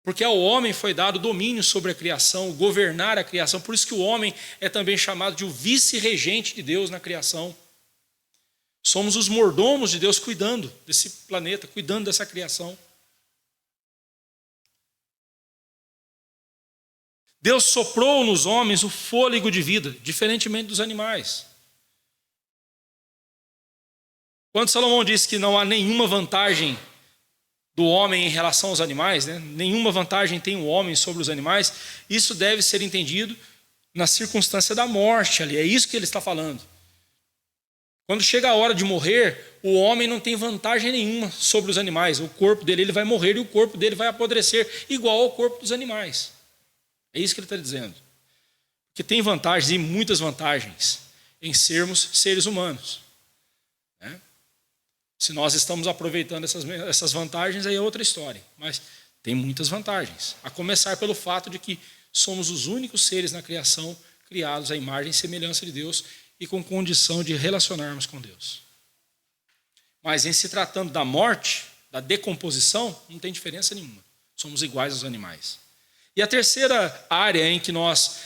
Porque ao homem foi dado domínio sobre a criação, governar a criação. Por isso que o homem é também chamado de o vice-regente de Deus na criação. Somos os mordomos de Deus cuidando desse planeta, cuidando dessa criação. Deus soprou nos homens o fôlego de vida, diferentemente dos animais. Quando Salomão diz que não há nenhuma vantagem do homem em relação aos animais, né? Nenhuma vantagem tem o homem sobre os animais, isso deve ser entendido na circunstância da morte ali, é isso que ele está falando. Quando chega a hora de morrer, o homem não tem vantagem nenhuma sobre os animais, o corpo dele ele vai morrer e o corpo dele vai apodrecer igual ao corpo dos animais. É isso que ele está dizendo. Que tem vantagens e muitas vantagens em sermos seres humanos. Né? Se nós estamos aproveitando essas vantagens, aí é outra história. Mas tem muitas vantagens. A começar pelo fato de que somos os únicos seres na criação criados à imagem e semelhança de Deus e com condição de relacionarmos com Deus. Mas em se tratando da morte, da decomposição, não tem diferença nenhuma. Somos iguais aos animais. E a terceira área em que nós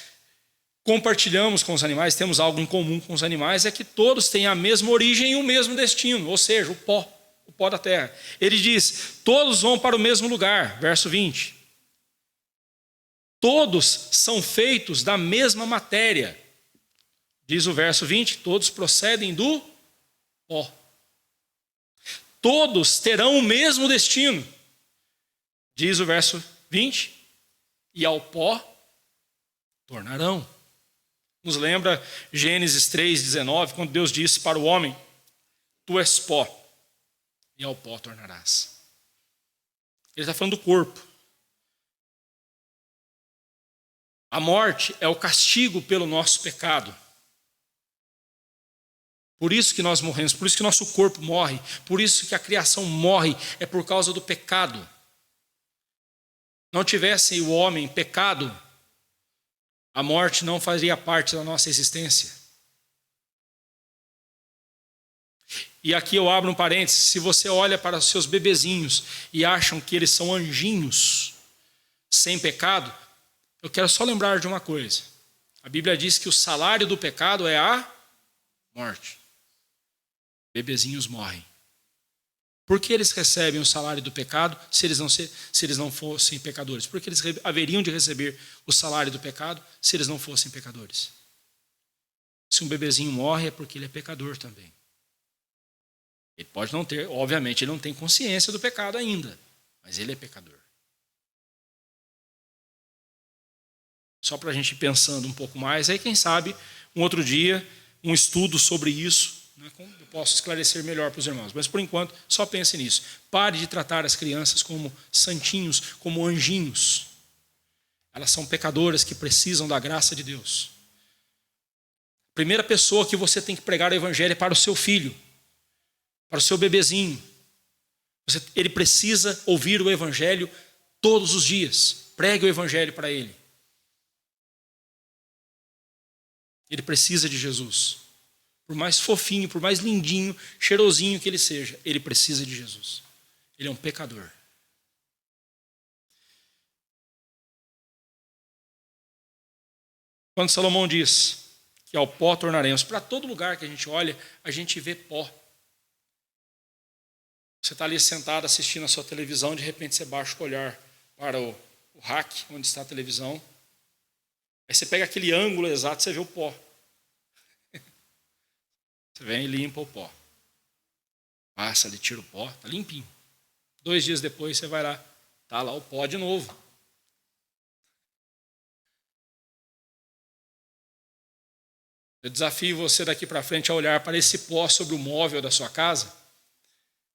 compartilhamos com os animais, temos algo em comum com os animais, é que todos têm a mesma origem e o mesmo destino, ou seja, o pó da terra. Ele diz, todos vão para o mesmo lugar, verso 20. Todos são feitos da mesma matéria. Diz o verso 20, todos procedem do pó. Todos terão o mesmo destino. Diz o verso 20, e ao pó tornarão. Nos lembra Gênesis 3,19, quando Deus disse para o homem, tu és pó, e ao pó tornarás. Ele está falando do corpo. A morte é o castigo pelo nosso pecado. Por isso que nós morremos, por isso que nosso corpo morre, por isso que a criação morre, é por causa do pecado. Não tivesse o homem pecado, a morte não faria parte da nossa existência. E aqui eu abro um parênteses, se você olha para os seus bebezinhos e acham que eles são anjinhos, sem pecado, eu quero só lembrar de uma coisa. A Bíblia diz que o salário do pecado é a morte. Bebezinhos morrem. Por que eles recebem o salário do pecado se eles não fossem pecadores? Porque eles haveriam de receber o salário do pecado se eles não fossem pecadores. Se um bebezinho morre é porque ele é pecador também. Ele pode não ter, obviamente, ele não tem consciência do pecado ainda, mas ele é pecador. Só para a gente ir pensando um pouco mais, aí quem sabe, um outro dia, um estudo sobre isso, eu posso esclarecer melhor para os irmãos. Mas, por enquanto, só pense nisso. Pare de tratar as crianças como santinhos, como anjinhos. Elas são pecadoras que precisam da graça de Deus. A primeira pessoa que você tem que pregar o evangelho é para o seu filho, para o seu bebezinho. Ele precisa ouvir o evangelho todos os dias. Pregue o evangelho para ele. Ele precisa de Jesus. Por mais fofinho, por mais lindinho, cheirosinho que ele seja, ele precisa de Jesus. Ele é um pecador. Quando Salomão diz que ao pó tornaremos, para todo lugar que a gente olha, a gente vê pó. Você está ali sentado assistindo a sua televisão, de repente você baixa o olhar para o rack, onde está a televisão. Aí você pega aquele ângulo exato, você vê o pó. Você vem e limpa o pó. Passa ali, tira o pó, está limpinho. 2 dias depois você vai lá, está lá o pó de novo. Eu desafio você daqui para frente a olhar para esse pó sobre o móvel da sua casa,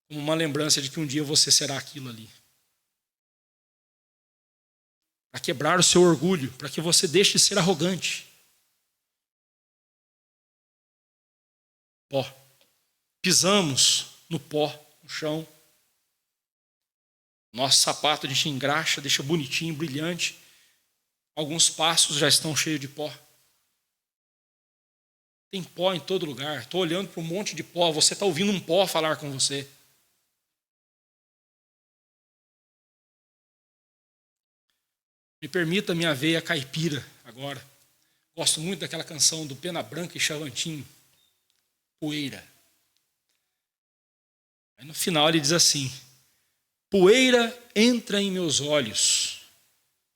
como uma lembrança de que um dia você será aquilo ali. Para quebrar o seu orgulho, para que você deixe de ser arrogante. Pó. Pisamos no pó, no chão. Nosso sapato a gente engraxa, deixa bonitinho, brilhante. Alguns passos já estão cheios de pó. Tem pó em todo lugar. Estou olhando para um monte de pó. Você está ouvindo um pó falar com você. Me permita a minha veia caipira agora. Gosto muito daquela canção do Pena Branca e Chavantinho. Poeira. Aí no final ele diz assim: poeira entra em meus olhos.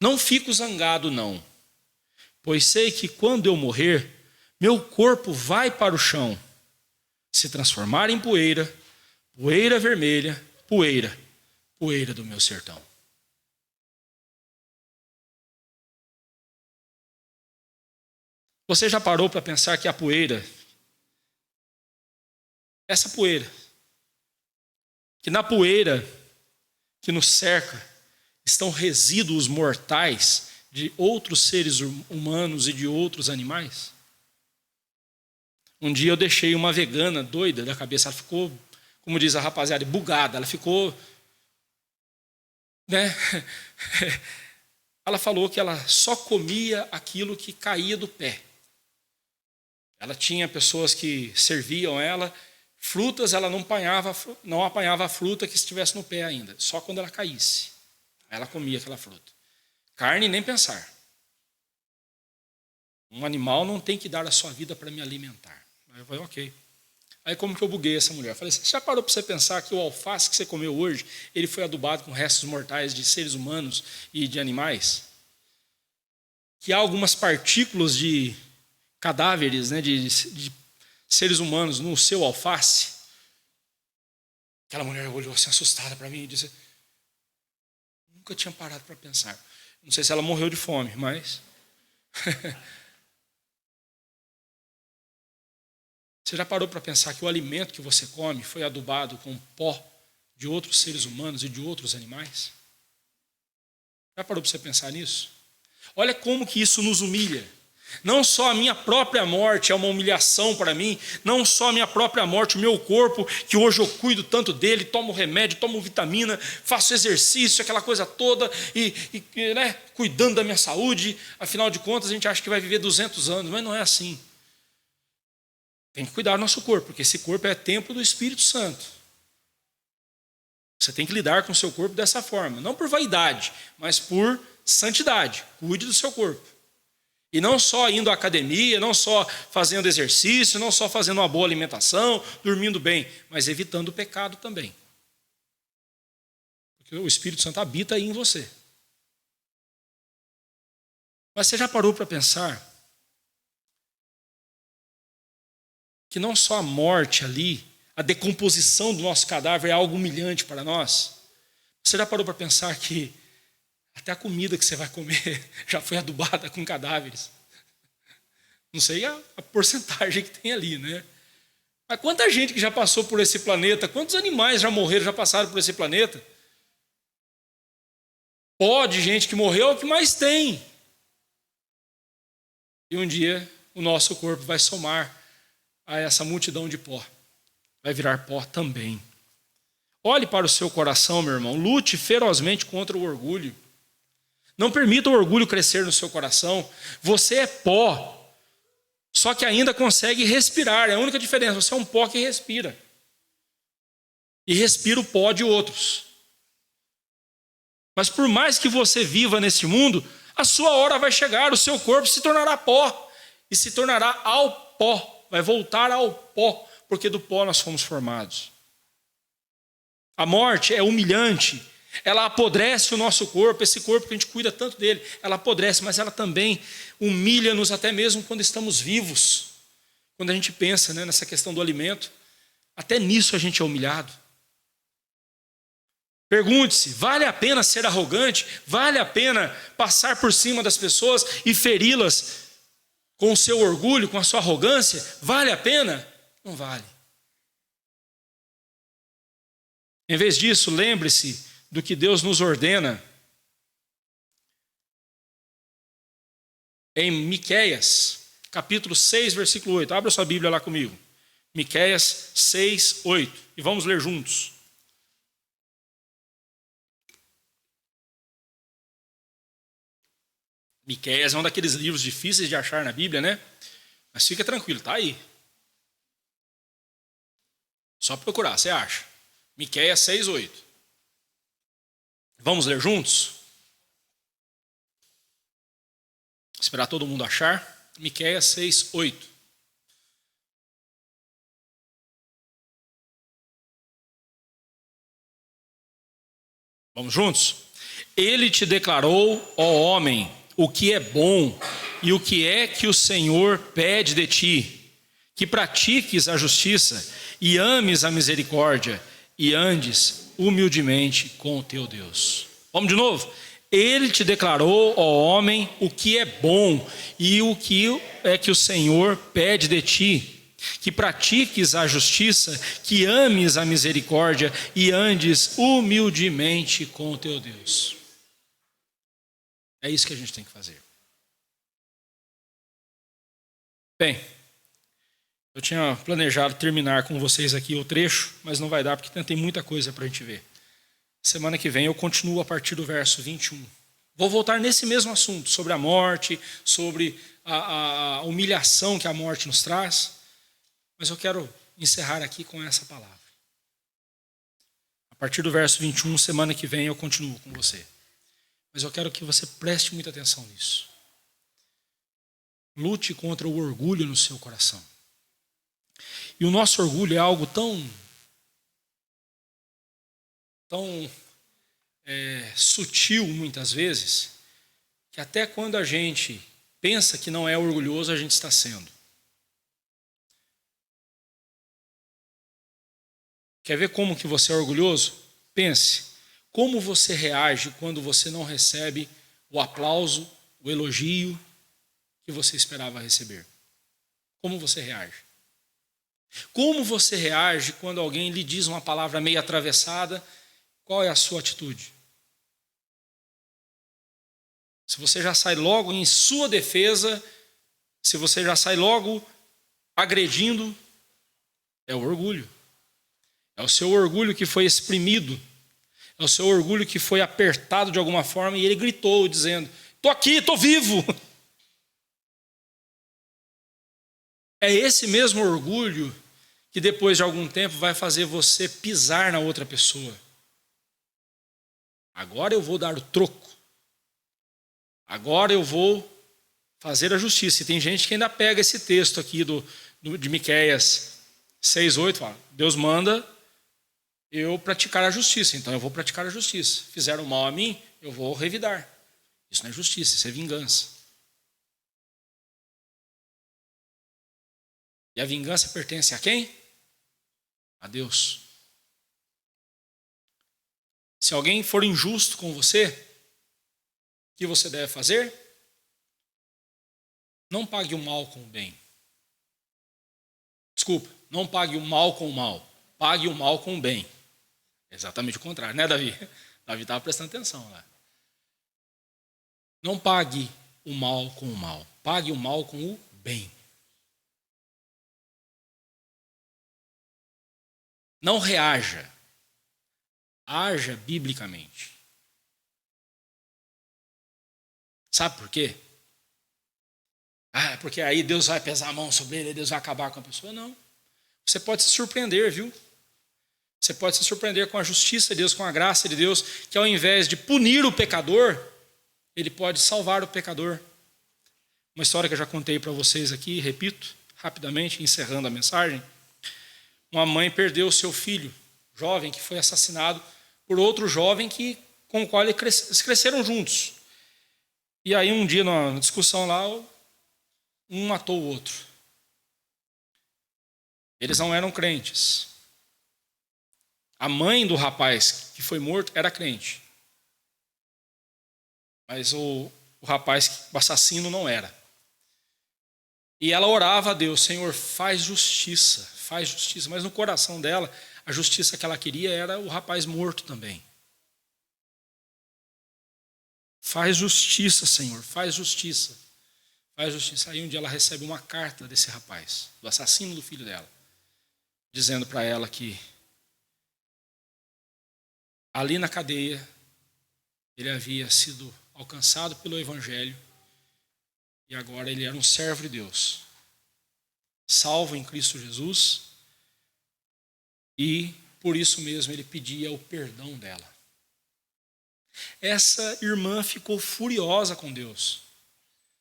Não fico zangado, não. Pois sei que quando eu morrer, meu corpo vai para o chão, se transformar em poeira, poeira vermelha, poeira, poeira do meu sertão. Você já parou para pensar que a poeira, essa poeira, que na poeira que nos cerca estão resíduos mortais de outros seres humanos e de outros animais? Um dia eu deixei uma vegana doida da cabeça, ela ficou, como diz a rapaziada, bugada, ela ficou, ela falou que ela só comia aquilo que caía do pé. Ela tinha pessoas que serviam ela, frutas ela não apanhava a fruta que estivesse no pé ainda, só quando ela caísse. Aí ela comia aquela fruta. Carne nem pensar. Um animal não tem que dar a sua vida para me alimentar. Aí eu falei, ok. Aí como que eu buguei essa mulher? Eu falei, você já parou para você pensar que o alface que você comeu hoje, ele foi adubado com restos mortais de seres humanos e de animais? Que há algumas partículas de cadáveres, né, de seres humanos no seu alface? Aquela mulher olhou assim assustada para mim e disse, nunca tinha parado para pensar. Não sei se ela morreu de fome, mas... Você já parou para pensar que o alimento que você come foi adubado com pó de outros seres humanos e de outros animais? Já parou para você pensar nisso? Olha como que isso nos humilha. Não só a minha própria morte é uma humilhação para mim, não só a minha própria morte, o meu corpo, que hoje eu cuido tanto dele, tomo remédio, tomo vitamina, faço exercício, aquela coisa toda, né, cuidando da minha saúde. Afinal de contas, a gente acha que vai viver 200 anos, mas não é assim. Tem que cuidar do nosso corpo, porque esse corpo é templo do Espírito Santo. Você tem que lidar com o seu corpo dessa forma, não por vaidade, mas por santidade. Cuide do seu corpo. E não só indo à academia, não só fazendo exercício, não só fazendo uma boa alimentação, dormindo bem, mas evitando o pecado também. Porque o Espírito Santo habita aí em você. Mas você já parou para pensar que não só a morte ali, a decomposição do nosso cadáver é algo humilhante para nós? Você já parou para pensar que até a comida que você vai comer já foi adubada com cadáveres? Não sei a porcentagem que tem ali, né? Mas quanta gente que já passou por esse planeta, quantos animais já morreram, já passaram por esse planeta? Pó de gente que morreu é o que mais tem. E um dia o nosso corpo vai somar a essa multidão de pó. Vai virar pó também. Olhe para o seu coração, meu irmão. Lute ferozmente contra o orgulho. Não permita o orgulho crescer no seu coração. Você é pó, só que ainda consegue respirar. É a única diferença. Você é um pó que respira. E respira o pó de outros. Mas por mais que você viva nesse mundo, a sua hora vai chegar. O seu corpo se tornará pó. E se tornará ao pó. Vai voltar ao pó, porque do pó nós fomos formados. A morte é humilhante, ela apodrece o nosso corpo, esse corpo que a gente cuida tanto dele, ela apodrece, mas ela também humilha-nos até mesmo quando estamos vivos. Quando a gente pensa, né, nessa questão do alimento, até nisso a gente é humilhado. Pergunte-se, vale a pena ser arrogante? Vale a pena passar por cima das pessoas e feri-las com o seu orgulho, com a sua arrogância? Vale a pena? Não vale. Em vez disso, lembre-se do que Deus nos ordena em Miqueias, capítulo 6, versículo 8. Abra sua Bíblia lá comigo. Miqueias 6, 8. E vamos ler juntos. Miqueias é um daqueles livros difíceis de achar na Bíblia, né? Mas fica tranquilo, está aí. Só procurar, você acha. Miqueias 6, 8. Vamos ler juntos? Esperar todo mundo achar. Miqueias 6, 8. Vamos juntos? Ele te declarou, ó homem, o que é bom e o que é que o Senhor pede de ti, que pratiques a justiça e ames a misericórdia e andes humildemente com o teu Deus. Vamos de novo? Ele te declarou, ó homem, o que é bom e o que é que o Senhor pede de ti, que pratiques a justiça, que ames a misericórdia e andes humildemente com o teu Deus. É isso que a gente tem que fazer. Bem, eu tinha planejado terminar com vocês aqui o trecho, mas não vai dar porque tem muita coisa para a gente ver. Semana que vem eu continuo a partir do verso 21. Vou voltar nesse mesmo assunto, sobre a morte, sobre a humilhação que a morte nos traz. Mas eu quero encerrar aqui com essa palavra. A partir do verso 21, semana que vem eu continuo com você. Mas eu quero que você preste muita atenção nisso. Lute contra o orgulho no seu coração. E o nosso orgulho é algo tão sutil muitas vezes, que até quando a gente pensa que não é orgulhoso, a gente está sendo. Quer ver como que você é orgulhoso? Pense, como você reage quando você não recebe o aplauso, o elogio que você esperava receber? Como você reage? Como você reage quando alguém lhe diz uma palavra meio atravessada? Qual é a sua atitude? Se você já sai logo em sua defesa, se você já sai logo agredindo, é o orgulho. É o seu orgulho que foi exprimido. É o seu orgulho que foi apertado de alguma forma e ele gritou dizendo: estou aqui, estou vivo. É esse mesmo orgulho que depois de algum tempo vai fazer você pisar na outra pessoa. Agora eu vou dar o troco. Agora eu vou fazer a justiça. E tem gente que ainda pega esse texto aqui de Miqueias 6:8, fala: Deus manda eu praticar a justiça, então eu vou praticar a justiça. Fizeram mal a mim, eu vou revidar. Isso não é justiça, isso é vingança. E a vingança pertence a quem? A Deus. Se alguém for injusto com você, o que você deve fazer? Não pague o mal com o bem. Desculpa, não pague o mal com o mal. Pague o mal com o bem. Exatamente o contrário, né, Davi? Davi estava prestando atenção lá. Não pague o mal com o mal. Pague o mal com o bem. Não reaja. Haja biblicamente. Sabe por quê? Porque aí Deus vai pesar a mão sobre ele, Deus vai acabar com a pessoa. Não. Você pode se surpreender, viu? Você pode se surpreender com a justiça de Deus, com a graça de Deus, que ao invés de punir o pecador, ele pode salvar o pecador. Uma história que eu já contei para vocês aqui, repito, rapidamente, encerrando a mensagem. Uma mãe perdeu o seu filho, jovem, que foi assassinado por outro jovem com o qual eles cresceram juntos. E aí um dia, numa discussão lá, um matou o outro. Eles não eram crentes. A mãe do rapaz que foi morto era crente. Mas o rapaz, o assassino, não era. E ela orava a Deus: Senhor, faz justiça, faz justiça. Mas no coração dela, a justiça que ela queria era o rapaz morto também. Faz justiça, Senhor, faz justiça. Faz justiça. Aí um dia ela recebe uma carta desse rapaz, do assassino do filho dela, dizendo para ela que ali na cadeia ele havia sido alcançado pelo Evangelho e agora ele era um servo de Deus, salvo em Cristo Jesus, e por isso mesmo ele pedia o perdão dela. Essa irmã ficou furiosa com Deus.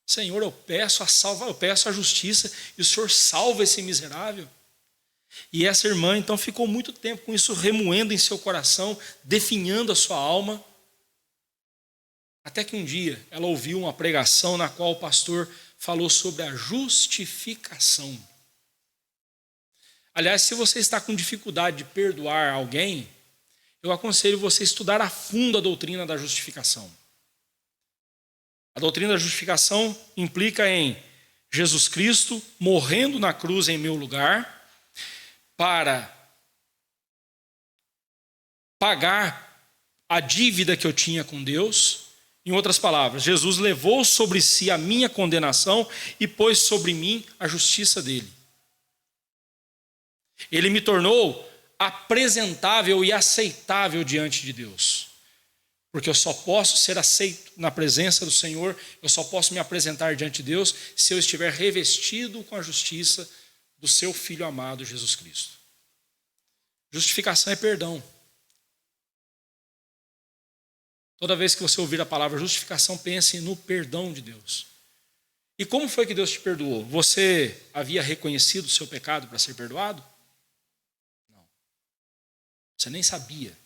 Senhor, eu peço a justiça e o Senhor salva esse miserável. E essa irmã então ficou muito tempo com isso remoendo em seu coração, definhando a sua alma, até que um dia ela ouviu uma pregação na qual o pastor falou sobre a justificação. Aliás, se você está com dificuldade de perdoar alguém, eu aconselho você a estudar a fundo a doutrina da justificação. A doutrina da justificação implica em Jesus Cristo morrendo na cruz em meu lugar para pagar a dívida que eu tinha com Deus. Em outras palavras, Jesus levou sobre si a minha condenação e pôs sobre mim a justiça dele. Ele me tornou apresentável e aceitável diante de Deus. Porque eu só posso ser aceito na presença do Senhor, eu só posso me apresentar diante de Deus se eu estiver revestido com a justiça do seu Filho amado, Jesus Cristo. Justificação é perdão. Toda vez que você ouvir a palavra justificação, pense no perdão de Deus. E como foi que Deus te perdoou? Você havia reconhecido o seu pecado para ser perdoado? Não. Você nem sabia.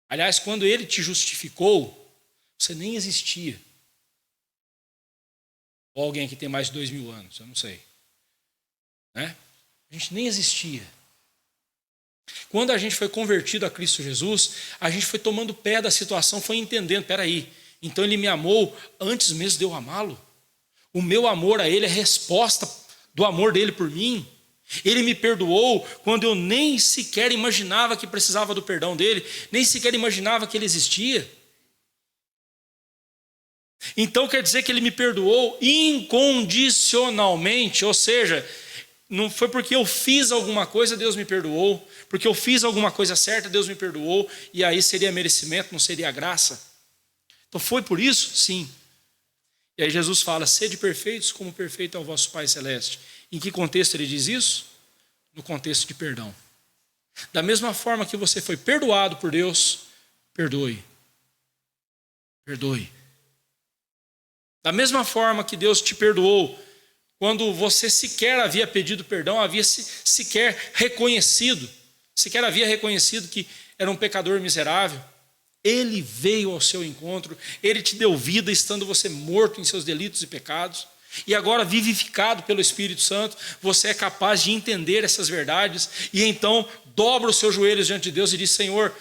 Aliás, quando Ele te justificou, você nem existia. Ou alguém que tem mais de 2000 anos, eu não sei. Né? A gente nem existia. Quando a gente foi convertido a Cristo Jesus, a gente foi tomando pé da situação, foi entendendo, peraí, então Ele me amou antes mesmo de eu amá-lo. O meu amor a Ele é resposta do amor dEle por mim. Ele me perdoou quando eu nem sequer imaginava que precisava do perdão dEle, nem sequer imaginava que Ele existia. Então quer dizer que Ele me perdoou incondicionalmente, ou seja, não foi porque eu fiz alguma coisa, Deus me perdoou, porque eu fiz alguma coisa certa, Deus me perdoou, e aí seria merecimento, não seria graça. Então foi por isso? Sim. E aí Jesus fala, sede perfeitos como perfeito é o vosso Pai Celeste. Em que contexto ele diz isso? No contexto de perdão. Da mesma forma que você foi perdoado por Deus, perdoe. Perdoe. Da mesma forma que Deus te perdoou, quando você sequer havia pedido perdão, havia sequer havia reconhecido que era um pecador miserável, Ele veio ao seu encontro, Ele te deu vida estando você morto em seus delitos e pecados, e agora vivificado pelo Espírito Santo, você é capaz de entender essas verdades, e então dobra os seus joelhos diante de Deus e diz, Senhor,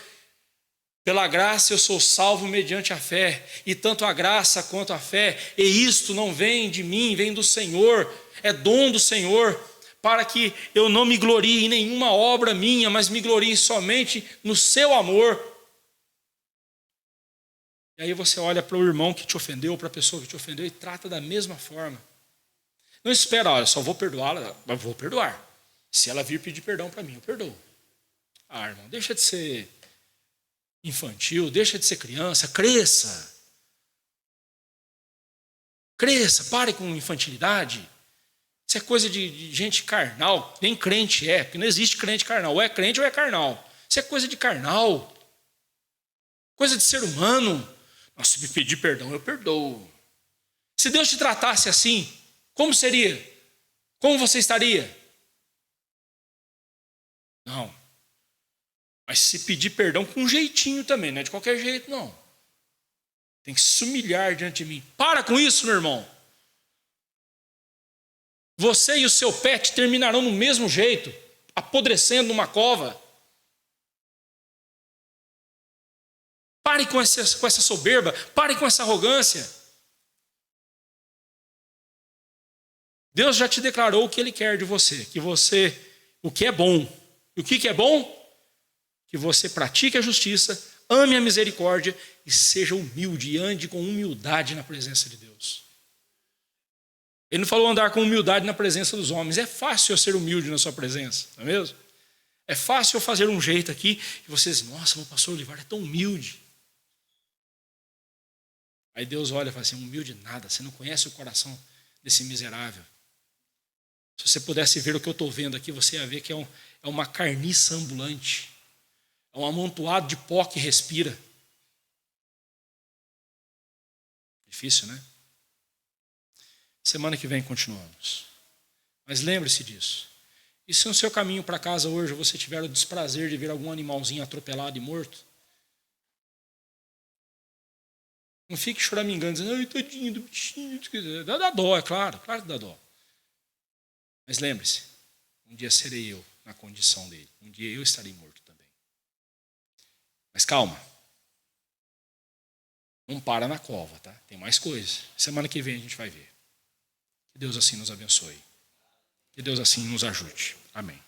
pela graça eu sou salvo mediante a fé, e tanto a graça quanto a fé, e isto não vem de mim, vem do Senhor, é dom do Senhor, para que eu não me glorie em nenhuma obra minha, mas me glorie somente no seu amor. E aí você olha para o irmão que te ofendeu, para a pessoa que te ofendeu, e trata da mesma forma. Não espera, olha, só vou perdoá-la, mas vou perdoar. Se ela vir pedir perdão para mim, eu perdoo. Ah, irmão, deixa de ser infantil, deixa de ser criança, cresça. Cresça, pare com infantilidade. Isso é coisa de gente carnal, nem crente é, porque não existe crente carnal, ou é crente ou é carnal. Isso é coisa de carnal, coisa de ser humano. Mas se me pedir perdão, eu perdoo. Se Deus te tratasse assim, como seria? Como você estaria? Não. Mas se pedir perdão com um jeitinho também, não é de qualquer jeito, não. Tem que se humilhar diante de mim. Para com isso, meu irmão. Você e o seu pet terminarão no mesmo jeito, apodrecendo numa cova. Pare com essa soberba, pare com essa arrogância. Deus já te declarou o que Ele quer de você, o que é bom. E o que é bom? Que você pratique a justiça, ame a misericórdia e seja humilde, e ande com humildade na presença de Deus. Ele não falou andar com humildade na presença dos homens. É fácil eu ser humilde na sua presença, não é mesmo? É fácil eu fazer um jeito aqui e vocês, nossa, o pastor Olivar é tão humilde. Aí Deus olha e fala assim, humilde nada, você não conhece o coração desse miserável. Se você pudesse ver o que eu estou vendo aqui, você ia ver que é uma carniça ambulante. É um amontoado de pó que respira. Difícil, né? Semana que vem continuamos. Mas lembre-se disso. E se no seu caminho para casa hoje você tiver o desprazer de ver algum animalzinho atropelado e morto, não fique choramingando, dizendo, ai, tadinho do bichinho. Dá dó, é claro que dá dó. Mas lembre-se, um dia serei eu na condição dele. Um dia eu estarei morto também. Mas calma. Não para na cova, tá? Tem mais coisas. Semana que vem a gente vai ver. Que Deus assim nos abençoe. Que Deus assim nos ajude. Amém.